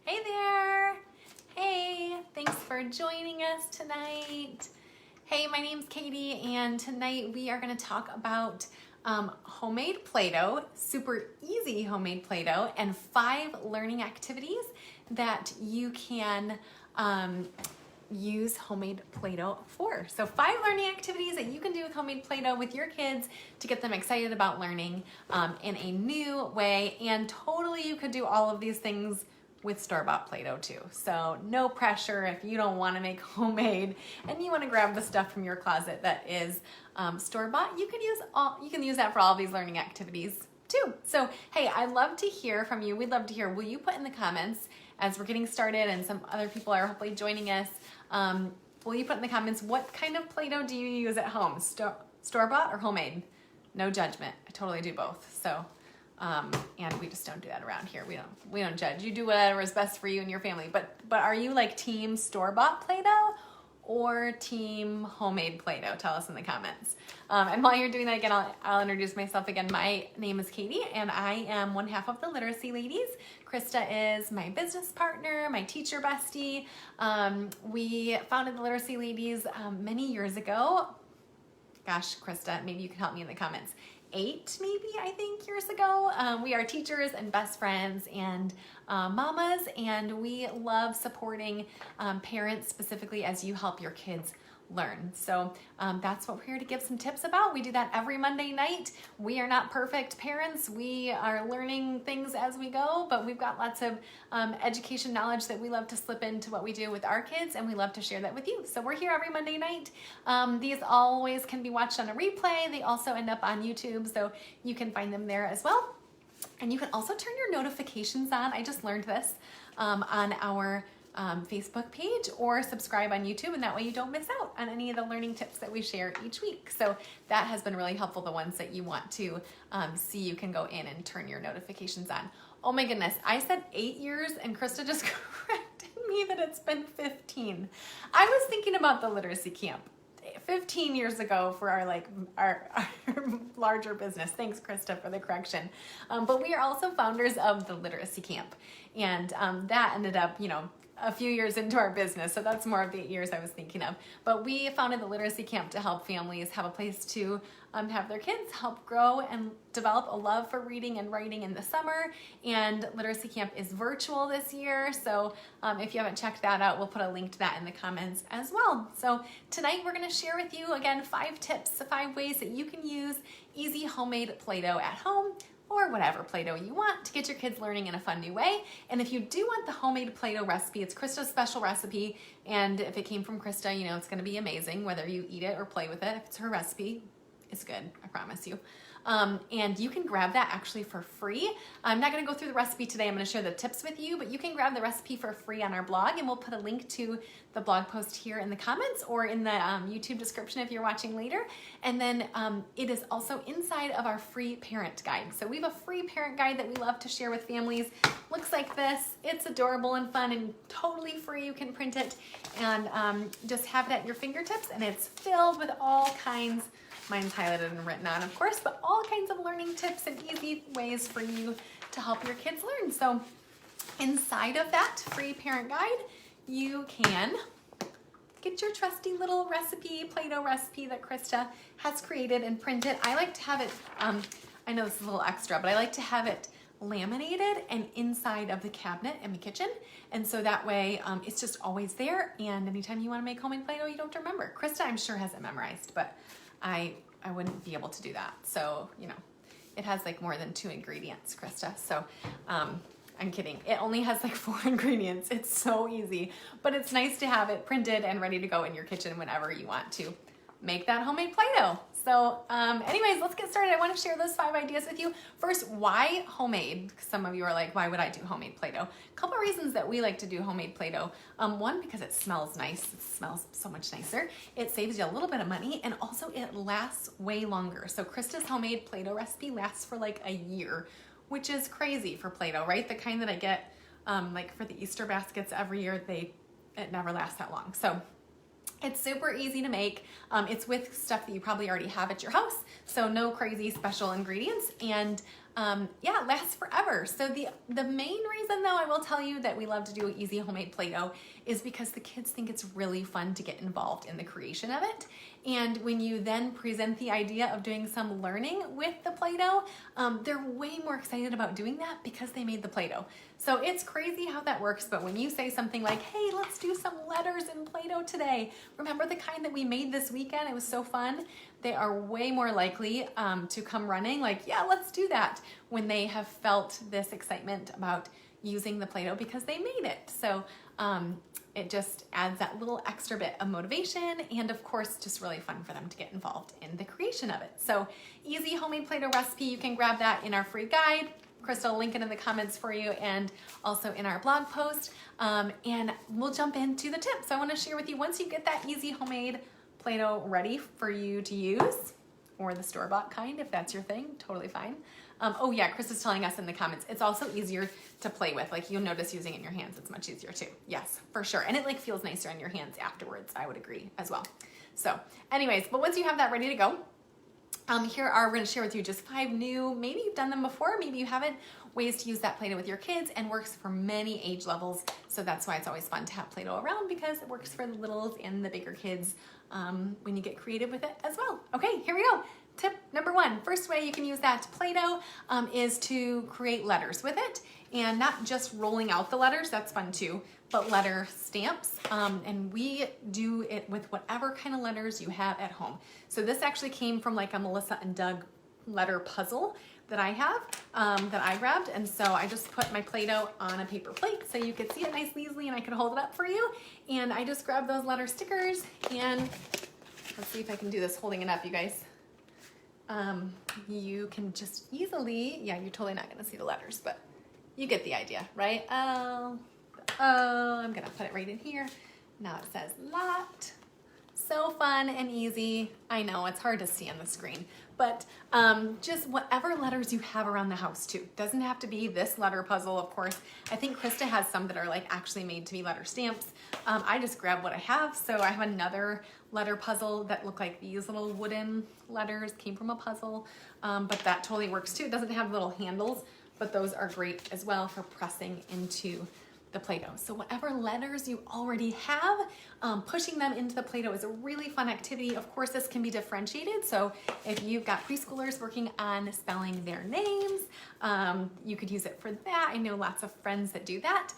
Hey there! Hey, thanks for joining us tonight. Hey, my name's Katie, and tonight we are going to talk about homemade Play-Doh, super easy homemade Play-Doh, and 5 learning activities that you can use homemade Play-Doh for. So 5 learning activities that you can do with homemade Play-Doh with your kids to get them excited about learning in a new way. And totally you could do all of these things with store-bought Play-Doh too. So no pressure if you don't want to make homemade and you want to grab the stuff from your closet that is store-bought. You can use that for all of these learning activities too. So hey, I'd love to hear from you. We'd love to hear. Will you put in the comments as we're getting started and some other people are hopefully joining us? Will you put in the comments what kind of Play-Doh do you use at home? Store-bought or homemade? No judgment. I totally do both. So. And we just don't do that around here. We don't judge. You do whatever is best for you and your family. But are you like team store-bought Play-Doh or team homemade Play-Doh? Tell us in the comments. And while you're doing that again, I'll introduce myself again. My name is Katie, and I am one half of the Literacy Ladies. Krista is my business partner, my teacher bestie. We founded the Literacy Ladies many years ago. Gosh, Krista, maybe you can help me in the comments. 8 maybe, I think, years ago. We are teachers and best friends and mamas, and we love supporting parents specifically as you help your kids learn. So that's what we're here to give some tips about. We do that every Monday night. We are not perfect parents. We are learning things as we go, but we've got lots of education knowledge that we love to slip into what we do with our kids, and we love to share that with you. So we're here every Monday night. These always can be watched on a replay. They also end up on YouTube, so you can find them there as well. And you can also turn your notifications on. I just learned this on our Facebook page, or subscribe on YouTube, and that way you don't miss out on any of the learning tips that we share each week. So that has been really helpful. The ones that you want to see, you can go in and turn your notifications on. Oh my goodness, I said 8 years and Krista just corrected me that it's been 15. I was thinking about the literacy camp 15 years ago for our larger business. Thanks, Krista, for the correction. But we are also founders of the literacy camp, and that ended up, a few years into our business, so that's more of the 8 years I was thinking of. But we founded the Literacy Camp to help families have a place to have their kids help grow and develop a love for reading and writing in the summer. And Literacy Camp is virtual this year, so if you haven't checked that out, we'll put a link to that in the comments as well. So tonight we're going to share with you, again, 5 tips, 5 ways that you can use easy homemade Play-Doh at home, or whatever Play-Doh you want, to get your kids learning in a fun new way. And if you do want the homemade Play-Doh recipe, it's Krista's special recipe, and if it came from Krista, it's gonna be amazing, whether you eat it or play with it. If it's her recipe, it's good, I promise you. And you can grab that actually for free. I'm not gonna go through the recipe today, I'm gonna share the tips with you, but you can grab the recipe for free on our blog, and we'll put a link to the blog post here in the comments or in the YouTube description if you're watching later. And then it is also inside of our free parent guide. So we have a free parent guide that we love to share with families. Looks like this. It's adorable and fun and totally free. You can print it and just have it at your fingertips, and it's filled with all kinds. Mine's highlighted and written on, of course, but all kinds of learning tips and easy ways for you to help your kids learn. So inside of that free parent guide, you can get your trusty little recipe, Play-Doh recipe that Krista has created and printed. I like to have it, I know this is a little extra, but I like to have it laminated and inside of the cabinet in the kitchen. And so that way it's just always there. And anytime you want to make homemade Play-Doh, you don't remember. Krista, I'm sure, has it memorized, but I wouldn't be able to do that. So, it has like more than 2 ingredients, Krista. So, I'm kidding. It only has like 4 ingredients. It's so easy, but it's nice to have it printed and ready to go in your kitchen whenever you want to make that homemade Play-Doh. So anyways, let's get started. I want to share those 5 ideas with you. First, why homemade? Some of you are like, why would I do homemade Play-Doh? A couple of reasons that we like to do homemade Play-Doh. One, because it smells nice. It smells so much nicer. It saves you a little bit of money, and also it lasts way longer. So Krista's homemade Play-Doh recipe lasts for like a year, which is crazy for Play-Doh, right? The kind that I get like for the Easter baskets every year, it never lasts that long. So it's super easy to make. It's with stuff that you probably already have at your house, so no crazy special ingredients, and yeah, it lasts forever. So the main reason though, I will tell you that we love to do easy homemade Play-Doh is because the kids think it's really fun to get involved in the creation of it. And when you then present the idea of doing some learning with the Play-Doh, they're way more excited about doing that because they made the Play-Doh. So it's crazy how that works, but when you say something like, hey, let's do some letters in Play-Doh today, remember the kind that we made this weekend? It was so fun. They are way more likely to come running like, yeah, let's do that, when they have felt this excitement about using the Play-Doh because they made it. So it just adds that little extra bit of motivation, and of course, just really fun for them to get involved in the creation of it. So easy homemade Play-Doh recipe, you can grab that in our free guide. Crystal will link it in the comments for you and also in our blog post. And we'll jump into the tips. I want to share with you, once you get that easy homemade Play-Doh ready for you to use, or the store-bought kind if that's your thing, totally fine. Oh yeah, Chris is telling us in the comments, it's also easier to play with. Like you'll notice using it in your hands, it's much easier too. Yes, for sure. And it like feels nicer in your hands afterwards, I would agree as well. So anyways, but once you have that ready to go, we're gonna share with you just 5 new, maybe you've done them before, maybe you haven't, ways to use that Play-Doh with your kids, and works for many age levels. So that's why it's always fun to have Play-Doh around, because it works for the littles and the bigger kids when you get creative with it as well. Okay, here we go. Tip number 1, first way you can use that Play-Doh is to create letters with it, and not just rolling out the letters, that's fun too, but letter stamps. And we do it with whatever kind of letters you have at home. So this actually came from like a Melissa and Doug letter puzzle that I have, that I grabbed. And so I just put my Play-Doh on a paper plate so you could see it nice and easily, and I could hold it up for you. And I just grabbed those letter stickers, and let's see if I can do this holding it up, you guys. You can just easily, yeah, you're totally not gonna see the letters, but you get the idea, right? I'm gonna put it right in here. Now it says lot. So fun and easy. I know it's hard to see on the screen, but just whatever letters you have around the house too. Doesn't have to be this letter puzzle, of course. I think Krista has some that are like actually made to be letter stamps. I just grabbed what I have. So I have another letter puzzle that look like these little wooden letters, came from a puzzle, but that totally works too. It doesn't have little handles, but those are great as well for pressing into the Play-Doh. So whatever letters you already have, pushing them into the Play-Doh is a really fun activity. Of course, this can be differentiated. So if you've got preschoolers working on spelling their names, you could use it for that. I know lots of friends that do that.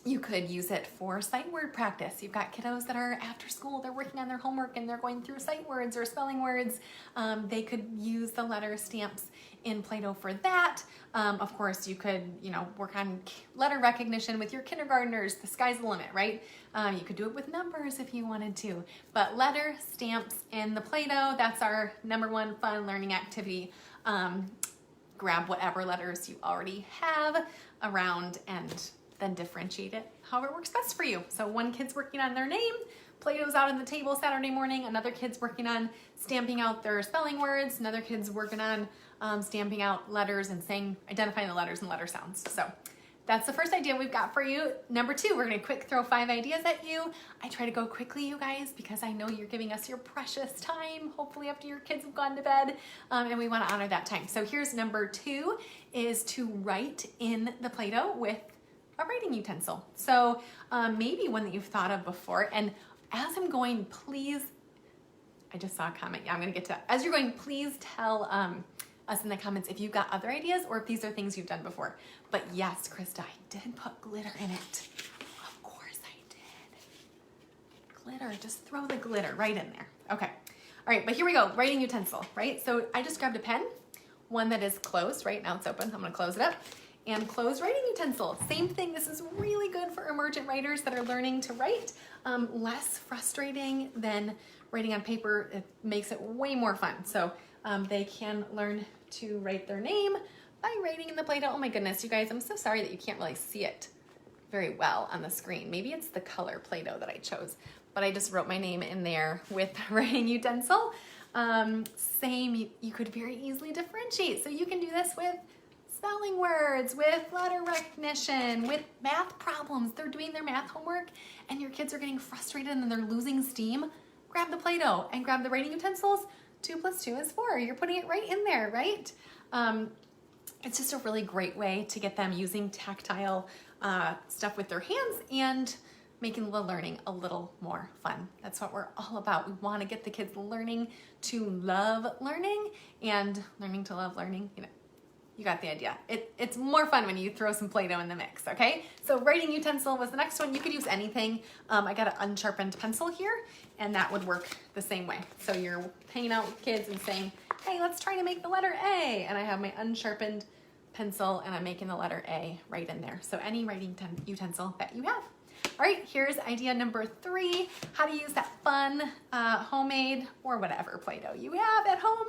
You could use it for sight word practice. You've got kiddos that are after school, they're working on their homework and they're going through sight words or spelling words. They could use the letter stamps in Play-Doh for that. Of course, you could, work on letter recognition with your kindergartners. The sky's the limit, right? You could do it with numbers if you wanted to, but letter stamps in the Play-Doh, that's our number 1 fun learning activity. Grab whatever letters you already have around and then differentiate it however works best for you. So one kid's working on their name, Play-Doh's out on the table Saturday morning, another kid's working on stamping out their spelling words, another kid's working on stamping out letters and identifying the letters and letter sounds. So that's the first idea we've got for you. Number 2, we're gonna quick throw 5 ideas at you. I try to go quickly, you guys, because I know you're giving us your precious time, hopefully after your kids have gone to bed, and we wanna honor that time. So here's number 2, is to write in the Play-Doh with a writing utensil. So maybe one that you've thought of before. And as I'm going, please, I just saw a comment. Yeah, I'm gonna get to that. As you're going, please tell us in the comments if you've got other ideas or if these are things you've done before. But yes, Krista, I did put glitter in it. Of course I did. Glitter, just throw the glitter right in there. Okay, all right, but here we go, writing utensil, right? So I just grabbed a pen, one that is closed, right? Now it's open, I'm gonna close it up. And closed writing utensil. Same thing, this is really good for emergent writers that are learning to write. Less frustrating than writing on paper. It makes it way more fun. So they can learn to write their name by writing in the Play-Doh. Oh my goodness, you guys, I'm so sorry that you can't really see it very well on the screen. Maybe it's the color Play-Doh that I chose, but I just wrote my name in there with the writing utensil. Same, you could very easily differentiate. So you can do this with spelling words, with letter recognition, with math problems. They're doing their math homework and your kids are getting frustrated and they're losing steam. Grab the Play-Doh and grab the writing utensils. 2 + 2 is 4. You're putting it right in there, right? It's just a really great way to get them using tactile stuff with their hands and making the learning a little more fun. That's what we're all about. We want to get the kids learning to love learning, and learning to love learning, you know, you got the idea. It's more fun when you throw some Play-Doh in the mix, okay? So writing utensil was the next one. You could use anything. I got an unsharpened pencil here, and that would work the same way. So you're hanging out with kids and saying, hey, let's try to make the letter A. And I have my unsharpened pencil, and I'm making the letter A right in there. So any writing utensil that you have. All right, here's idea number 3, how to use that fun, homemade or whatever Play-Doh you have at home,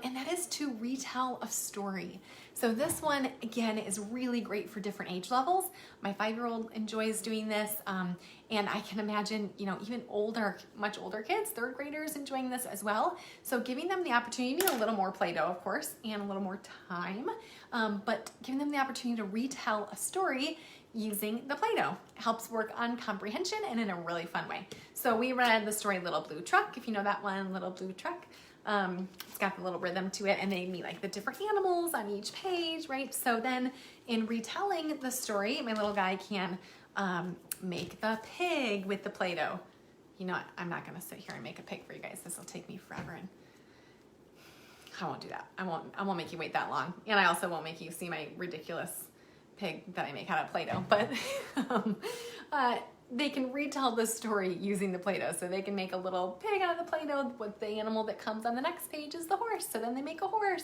and that is to retell a story. So this one, again, is really great for different age levels. My 5-year-old enjoys doing this, and I can imagine, you know, even older, much older kids, 3rd graders enjoying this as well. So giving them the opportunity, you need a little more Play-Doh, of course, and a little more time, but giving them the opportunity to retell a story using the Play-Doh helps work on comprehension and in a really fun way. So we read the story Little Blue Truck, if you know that one, Little Blue Truck. It's got the little rhythm to it, and they meet like the different animals on each page, right? So then in retelling the story, my little guy can make the pig with the Play-Doh. You know what? I'm not gonna sit here and make a pig for you guys. This will take me forever, and I won't do that. I won't make you wait that long, and I also won't make you see my ridiculous pig that I make out of Play-Doh, but they can retell the story using the Play-Doh. So they can make a little pig out of the Play-Doh. With the animal that comes on the next page is the horse. So then they make a horse,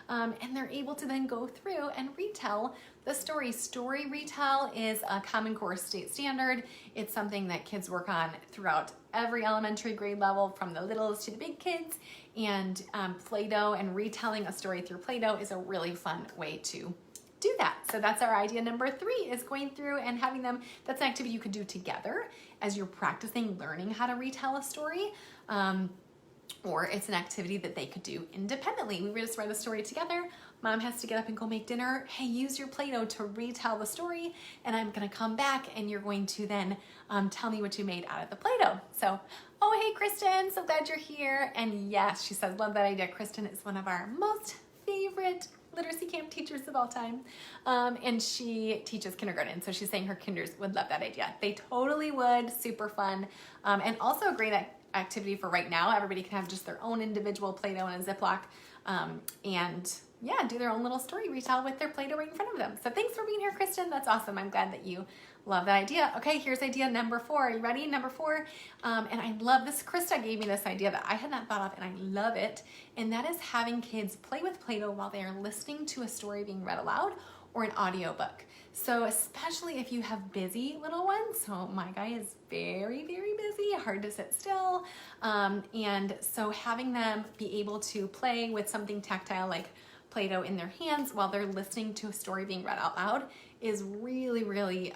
and they're able to then go through and retell the story. Story retell is a Common Core state standard. It's something that kids work on throughout every elementary grade level, from the littles to the big kids. And Play-Doh and retelling a story through Play-Doh is a really fun way to do that. So that's our idea number 3, is going through and having them, that's an activity you could do together as you're practicing learning how to retell a story, or it's an activity that they could do independently. We just read a story together. Mom has to get up and go make dinner. Hey, use your Play-Doh to retell the story, and I'm gonna come back and you're going to then tell me what you made out of the Play-Doh. So, oh, hey, Kristen, so glad you're here. And yes, she says, love that idea. Kristen is one of our most favorite literacy camp teachers of all time, and she teaches kindergarten, so she's saying her kinders would love that idea. They totally would. Super fun, and also a great activity for right now. Everybody can have just their own individual Play-Doh in a Ziploc, and yeah, do their own little story retell with their Play-Doh right in front of them. So thanks for being here, Kristen. That's awesome. I'm glad that you love that idea. Okay, here's idea number 4. Are you ready? Number 4, and I love this. Krista gave me this idea that I had not thought of, and I love it, and that is having kids play with Play-Doh while they are listening to a story being read aloud or an audiobook. So especially if you have busy little ones, so my guy is very, very busy, hard to sit still, and so having them be able to play with something tactile like Play-Doh in their hands while they're listening to a story being read out loud is really, really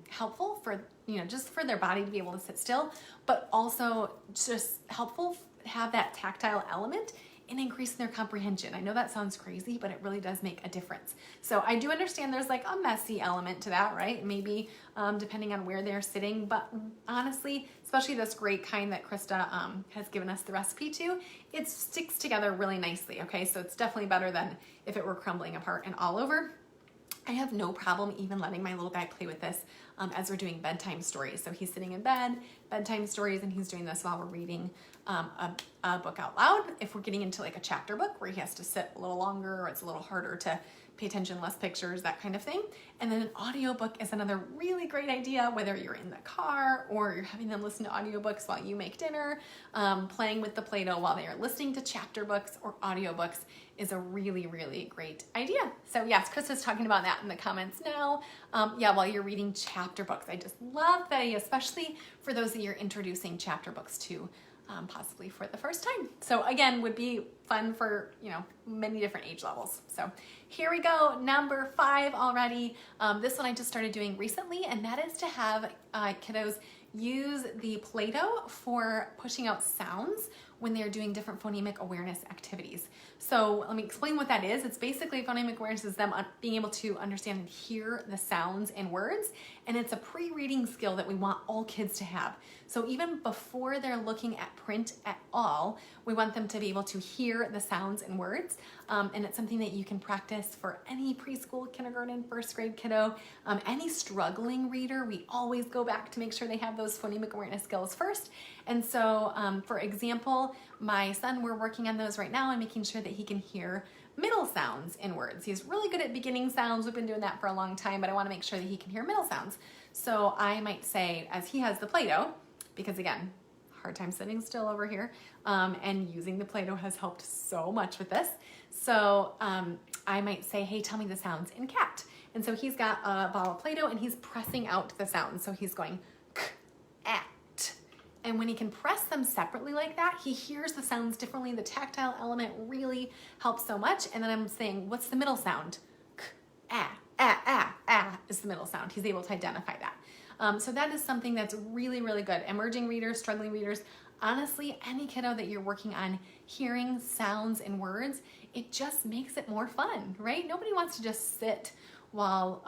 helpful for, you know, just for their body to be able to sit still, but also just helpful to have that tactile element and increase their comprehension. I know that sounds crazy, but it really does make a difference. So I do understand there's like a messy element to that, right? Maybe depending on where they're sitting, but honestly, especially this great kind that Krista has given us the recipe to, it sticks together really nicely, okay? So it's definitely better than if it were crumbling apart and all over. I have no problem even letting my little guy play with this as we're doing bedtime stories. So he's sitting in bed, bedtime stories, and he's doing this while we're reading a book out loud. If we're getting into like a chapter book where he has to sit a little longer or it's a little harder to pay attention, less pictures, that kind of thing. And then an audiobook is another really great idea, whether you're in the car or you're having them listen to audiobooks while you make dinner. Playing with the Play-Doh while they are listening to chapter books or audiobooks is a really, really great idea. So yes, Chris is talking about that in the comments now. Yeah, while you're reading chapter books, I just love that idea, especially for those that you're introducing chapter books to, possibly for the first time. So again, would be fun for, you know, many different age levels. So here we go, number 5 already. This one I just started doing recently, and that is to have kiddos use the Play-Doh for pushing out sounds when they're doing different phonemic awareness activities. So let me explain what that is. It's basically phonemic awareness is them being able to understand and hear the sounds and words, and it's a pre-reading skill that we want all kids to have. So even before they're looking at print at all, we want them to be able to hear the sounds and words, and it's something that you can practice for any preschool, kindergarten, first grade kiddo, any struggling reader. We always go back to make sure they have those phonemic awareness skills first. And so, for example, my son, we're working on those right now and making sure that he can hear middle sounds in words. He's really good at beginning sounds. We've been doing that for a long time, but I want to make sure that he can hear middle sounds. So I might say, as he has the Play-Doh, because again, hard time sitting still over here, and using the Play-Doh has helped so much with this. So I might say, hey, tell me the sounds in cat. And so he's got a ball of Play-Doh and he's pressing out the sounds. So he's going k, at. And when he can press them separately like that, he hears the sounds differently. The tactile element really helps so much. And then I'm saying, what's the middle sound? K, is the middle sound. He's able to identify that. So that is something that's really, really good. Emerging readers, struggling readers, honestly, any kiddo that you're working on hearing sounds and words, it just makes it more fun, right? Nobody wants to just sit while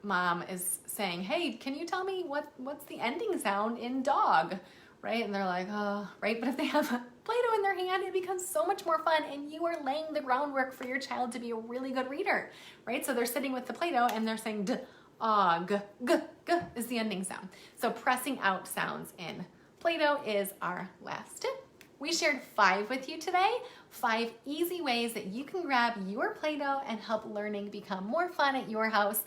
mom is saying, hey, can you tell me what's the ending sound in dog, right? And they're like, oh, right? But if they have a Play-Doh in their hand, it becomes so much more fun, and you are laying the groundwork for your child to be a really good reader, right? So they're sitting with the Play-Doh and they're saying, g, g is the ending sound. So pressing out sounds in Play-Doh is our last tip. We shared 5 with you today, 5 easy ways that you can grab your Play-Doh and help learning become more fun at your house.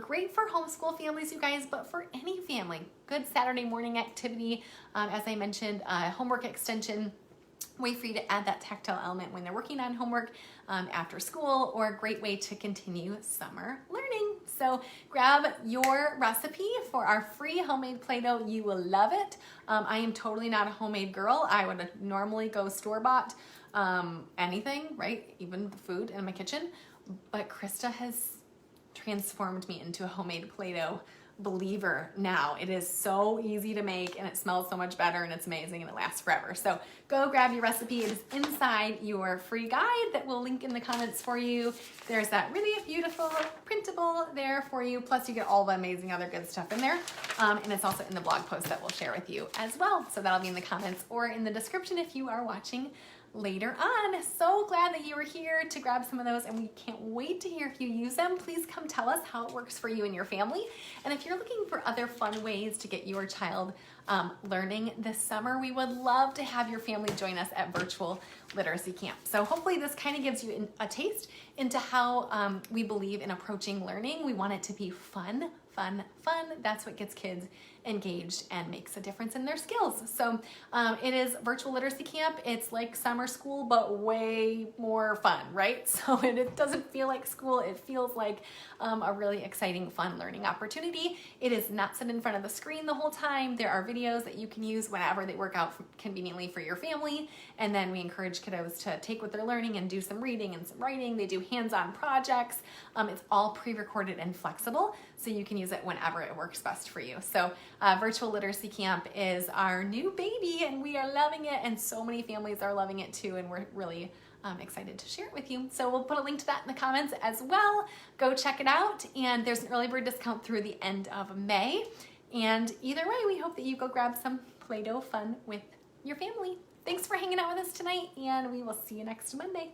Great for homeschool families, you guys, but for any family. Good Saturday morning activity, as I mentioned, homework extension, way for you to add that tactile element when they're working on homework after school, or a great way to continue summer learning. So grab your recipe for our free homemade Play-Doh. You will love it. I am totally not a homemade girl. I would normally go store-bought anything, right? Even the food in my kitchen. But Krista has transformed me into a homemade Play-Doh believer now. It is so easy to make and it smells so much better and it's amazing and it lasts forever. So go grab your recipe. It is inside your free guide that we'll link in the comments for you. There's that really beautiful printable there for you. Plus you get all the amazing other good stuff in there. And it's also in the blog post that we'll share with you as well. So that'll be in the comments or in the description if you are watching later on. So glad that you were here to grab some of those, and we can't wait to hear if you use them. Please come tell us how it works for you and your family. And if you're looking for other fun ways to get your child learning this summer, we would love to have your family join us at Virtual Literacy Camp. So hopefully this kind of gives you a taste into how we believe in approaching learning. We want it to be fun. That's what gets kids engaged and makes a difference in their skills. So it is Virtual Literacy Camp. It's like summer school, but way more fun, right? So it doesn't feel like school. It feels like a really exciting, fun learning opportunity. It is not sit in front of the screen the whole time. There are videos that you can use whenever they work out conveniently for your family. And then we encourage kiddos to take what they're learning and do some reading and some writing. They do hands-on projects. It's all pre-recorded and flexible, so you can use it whenever it works best for you. So Virtual Literacy Camp is our new baby, and we are loving it, and so many families are loving it too, and we're really excited to share it with you. So we'll put a link to that in the comments as well. Go check it out, and there's an early bird discount through the end of May. And either way, we hope that you go grab some Play-Doh fun with your family. Thanks for hanging out with us tonight, and we will see you next Monday.